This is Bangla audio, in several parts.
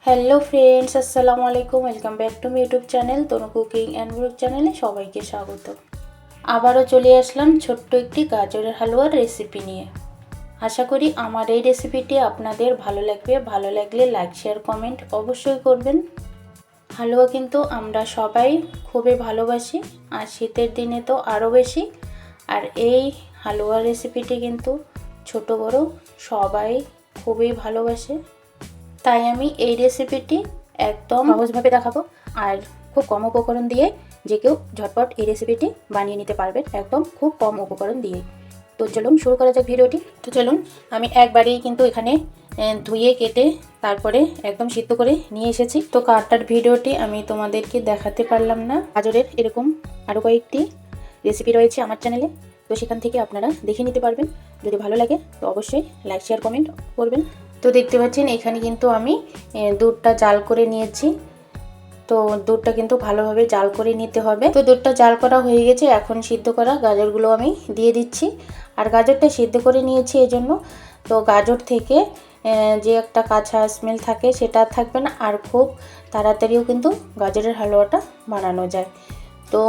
হ্যালো ফ্রেন্ডস, আসসালামু আলাইকুম। Welcome back to my YouTube channel Tanu cooking and blog চ্যানেলে সবাইকে স্বাগত। আবারও চলে আসলাম ছোট্ট একটি গাজরের হালুয়ার রেসিপি নিয়ে। আশা করি আমার এই রেসিপিটি আপনাদের ভালো লাগবে। ভালো লাগলে লাইক শেয়ার কমেন্ট অবশ্যই করবেন। হালুয়া কিন্তু আমরা সবাই খুবই ভালোবাসি, আর শীতের দিনে তো আরও বেশি। আর এই হালুয়ার রেসিপিটি কিন্তু ছোট বড় সবাই খুবই ভালোবাসে। তাই আমি এই রেসিপিটি একদম সহজভাবে দেখাবো, আর খুব কম উপকরণ দিয়ে যে কেউ ঝটপট এই রেসিপিটি বানিয়ে নিতে পারবেন, একদম খুব কম উপকরণ দিয়ে। তো চলুন শুরু করা যাক ভিডিওটি। তো চলুন, আমি একবারেই কিন্তু এখানে ধুয়ে কেটে তারপরে একদম সিদ্ধ করে নিয়ে এসেছি। তো কাটার ভিডিওটি আমি তোমাদেরকে দেখাতে পারলাম না। গাজরের এরকম আরও কয়েকটি রেসিপি রয়েছে আমার চ্যানেলে, তো সেখান থেকে আপনারা দেখে নিতে পারবেন। যদি ভালো লাগে তো অবশ্যই লাইক শেয়ার কমেন্ট করবেন। তো দেখতে পাচ্ছেন এখানে কিন্তু আমি দুধটা জাল করে নিয়েছি। তো দুধটা কিন্তু ভালোভাবে জাল করে নিতে হবে। তো দুধটা জাল করা হয়ে গেছে, এখন সিদ্ধ করা গাজরগুলো আমি দিয়ে দিচ্ছি। আর গাজরটা সিদ্ধ করে নিয়েছি এই জন্য তো গাজর থেকে যে একটা কাঁচা স্মেল থাকে সেটা থাকবে না, আর খুব তাড়াতাড়িও কিন্তু গাজরের হালুয়াটা বানানো যায়। তো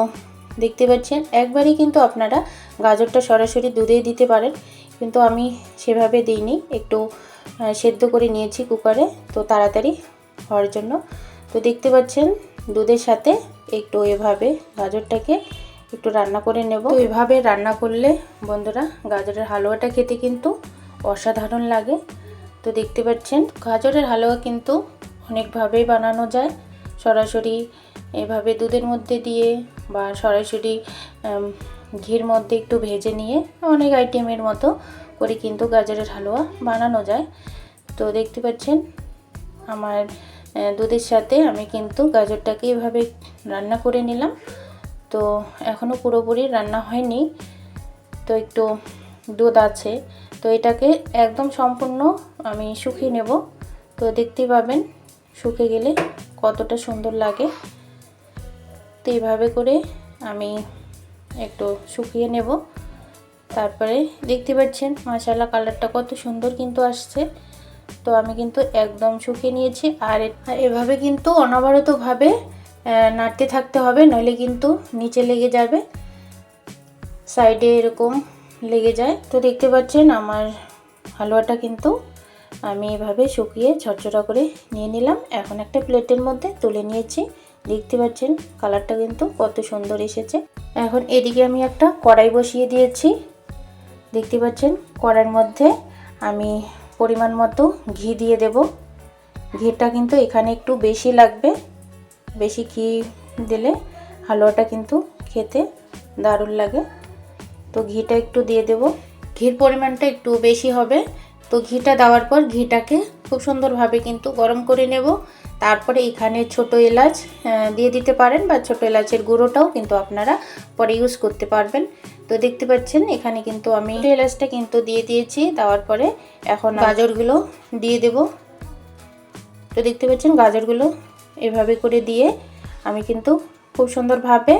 দেখতে পাচ্ছেন একবারই কিন্তু আপনারা গাজরটা সরাসরি দুধে দিতে পারেন, কিন্তু আমি সেভাবে দিইনি, একটু সেদ্ধ করে নিয়েছি কুকারে, তো তাড়াতাড়ি হওয়ার জন্য। তো দেখতে পাচ্ছেন দুধের সাথে একটু এভাবে গাজরটাকে একটু রান্না করে নেব। তো এভাবে রান্না করলে বন্ধুরা গাজরের হালুয়াটা খেতে কিন্তু অসাধারণ লাগে। তো দেখতে পাচ্ছেন গাজরের হালুয়া কিন্তু অনেকভাবেই বানানো যায়, সরাসরি এভাবে দুধের মধ্যে দিয়ে, বা সরাসরি ঘির মধ্যে একটু ভেজে নিয়ে, অনেক আইটেমের মতো করে কিন্তু গাজরের হালুয়া বানানো যায়। তো দেখতে পাচ্ছেন আমার দুধের সাথে আমি কিন্তু গাজরটাকে এভাবে রান্না করে নিলাম। তো এখনও পুরোপুরি রান্না হয়নি, তো একটু দুধ আছে। তো এটাকে একদম সম্পূর্ণ আমি শুকিয়ে নেব। তো দেখতেই পাবেন শুকিয়ে গেলে কতটা সুন্দর লাগে। তো এইভাবে করে আমি একটু শুকিয়ে নেব। তারপরে দেখতে পাচ্ছেন মাশাআল্লাহ কালারটা কত সুন্দর কিন্তু আসছে। তো আমি কিন্তু একদম শুকিয়ে নিয়েছি। আর এভাবে কিন্তু অনবরতভাবে নাড়তে থাকতে হবে, নইলে কিন্তু নিচে লেগে যাবে, সাইডে এরকম লেগে যায়। তো দেখতে পাচ্ছেন আমার হালুয়াটা কিন্তু আমি এভাবে শুকিয়ে ঝরঝরা করে নিয়ে নিলাম। এখন একটা প্লেটের মধ্যে তুলে নিয়েছি। দেখতে পাচ্ছেন কালারটা কিন্তু কত সুন্দর এসেছে। এখন এদিকে আমি একটা কড়াই বসিয়ে দিয়েছি। দেখতে পাচ্ছেন কড়াইয়ের মধ্যে আমি পরিমাণ মতো ঘি দিয়ে দেব। ঘিটা কিন্তু এখানে একটু বেশি লাগবে, বেশি ঘি দিলে হালুয়াটা কিন্তু খেতে দারুণ লাগে। তো ঘিটা একটু দিয়ে দেব, ঘির পরিমাণটা একটু বেশি হবে। তো ঘিটা দেওয়ার পর ঘিটাকে খুব সুন্দরভাবে কিন্তু গরম করে নেব। তারপরে এখানে ছোট এলাচ দিয়ে দিতে পারেন, বা ছোট এলাচের গুঁড়োটাও কিন্তু আপনারা পরে ইউজ করতে পারবেন। তো দেখতে পাচ্ছেন এখানে কিন্তু আমি এলাচটা কিন্তু দিয়ে দিয়েছি। দেওয়ার পরে এখন গাজরগুলো দিয়ে দেব। তো দেখতে পাচ্ছেন গাজরগুলো এভাবে করে দিয়ে আমি কিন্তু খুব সুন্দরভাবে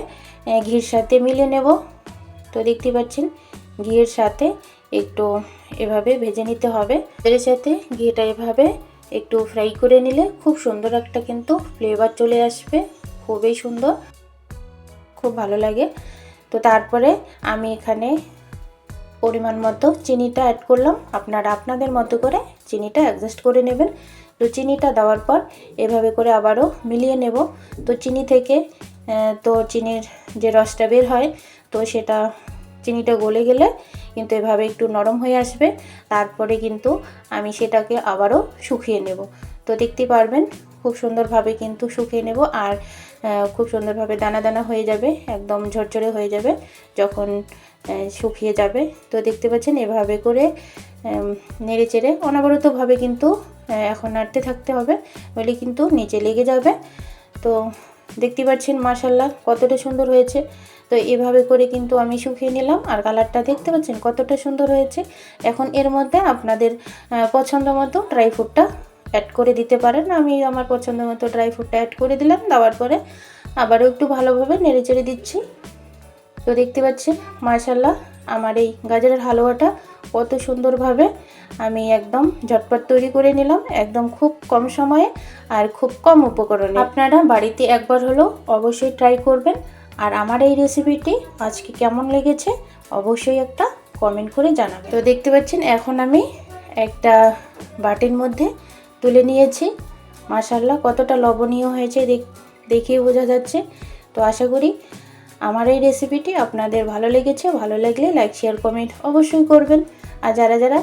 ঘির সাথে মিলিয়ে নেব। তো দেখতে পাচ্ছেন ঘিয়ের সাথে একটু এভাবে ভেজে নিতে হবে। এর সাথে ঘিটা এভাবে একটু ফ্রাই করে নিলে খুব সুন্দর একটা কিন্তু ফ্লেভার চলে আসবে, খুবই সুন্দর, খুব ভালো লাগে। তো তারপরে আমি এখানে পরিমাণ মতো চিনিটা অ্যাড করলাম। আপনারা আপনাদের মতো করে চিনিটা অ্যাডজাস্ট করে নেবেন। তো চিনিটা দেওয়ার পর এভাবে করে আবারও মিলিয়ে নেব। তো চিনি থেকে তো চিনির যে রসটা বের হয়, তো সেটা চিনিটা গলে গেলে কিন্তু এভাবে একটু নরম হয়ে আসবে। তারপরে কিন্তু আমি সেটাকে আবারও শুকিয়ে নেব। তো দেখতে পারবেন খুব সুন্দরভাবে কিন্তু শুকিয়ে নেব, আর খুব সুন্দরভাবে দানা দানা হয়ে যাবে, একদম ঝরঝরে হয়ে যাবে যখন শুকিয়ে যাবে। তো দেখতে পাচ্ছেন এভাবে করে নেড়ে চেড়ে অনবরতভাবে কিন্তু এখন নাড়তে থাকতে হবে, নইলে কিন্তু নিচে লেগে যাবে। তো দেখতে পাচ্ছেন মাশাআল্লাহ কতটা সুন্দর হয়েছে। তো এভাবে করে কিন্তু আমি শুকিয়ে নিলাম, আর কালারটা দেখতে পাচ্ছেন কতটা সুন্দর হয়েছে। এখন এর মধ্যে আপনাদের পছন্দ মতো ড্রাই ফ্রুটটা অ্যাড করে দিতে পারেন। আমি আমার পছন্দ মতো ড্রাই ফ্রুটটা অ্যাড করে দিলাম। দেওয়ার পরে আবারও একটু ভালোভাবে নেড়ে চেড়ে দিচ্ছি। তো দেখতে পাচ্ছেন মাশাআল্লাহ আমার এই গাজরের হালুয়াটা কত সুন্দরভাবে আমি একদম ঝটপট তৈরি করে নিলাম, একদম খুব কম সময়ে আর খুব কম উপকরণে। আপনারা বাড়িতে একবার হলেও অবশ্যই ট্রাই করবেন। আর আমার এই রেসিপিটি আজকে কেমন লেগেছে অবশ্যই একটা কমেন্ট করে জানাবেন। তো দেখতে পাচ্ছেন এখন আমি একটা বাটির মধ্যে তুলে নিয়েছি। মাশাআল্লাহ কতটা লবণীয় হয়েছে দেখেই বোঝা যাচ্ছে। তো আশা করি আমার এই রেসিপিটি আপনাদের ভালো লেগেছে। ভালো লাগলে লাইক শেয়ার কমেন্ট অবশ্যই করবেন। আর যারা যারা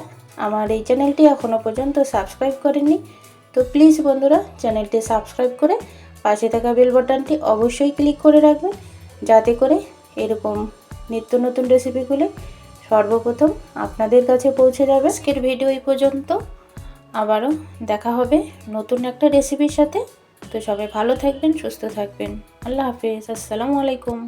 আমার এই চ্যানেলটি এখনও পর্যন্ত সাবস্ক্রাইব করেননি তো প্লিজ বন্ধুরা চ্যানেলটি সাবস্ক্রাইব করে পাশে থাকা বেল বাটনটি অবশ্যই ক্লিক করে রাখবেন, যাতে করে এরকম নিত্য নতুন রেসিপিগুলো সর্বপ্রথম আপনাদের কাছে পৌঁছে যাবে। আজকের ভিডিও এই পর্যন্ত, আবারও দেখা হবে নতুন একটা রেসিপির সাথে। তো সবাই ভালো থাকবেন, সুস্থ থাকবেন। আল্লাহ হাফেজ, আসসালামু আলাইকুম।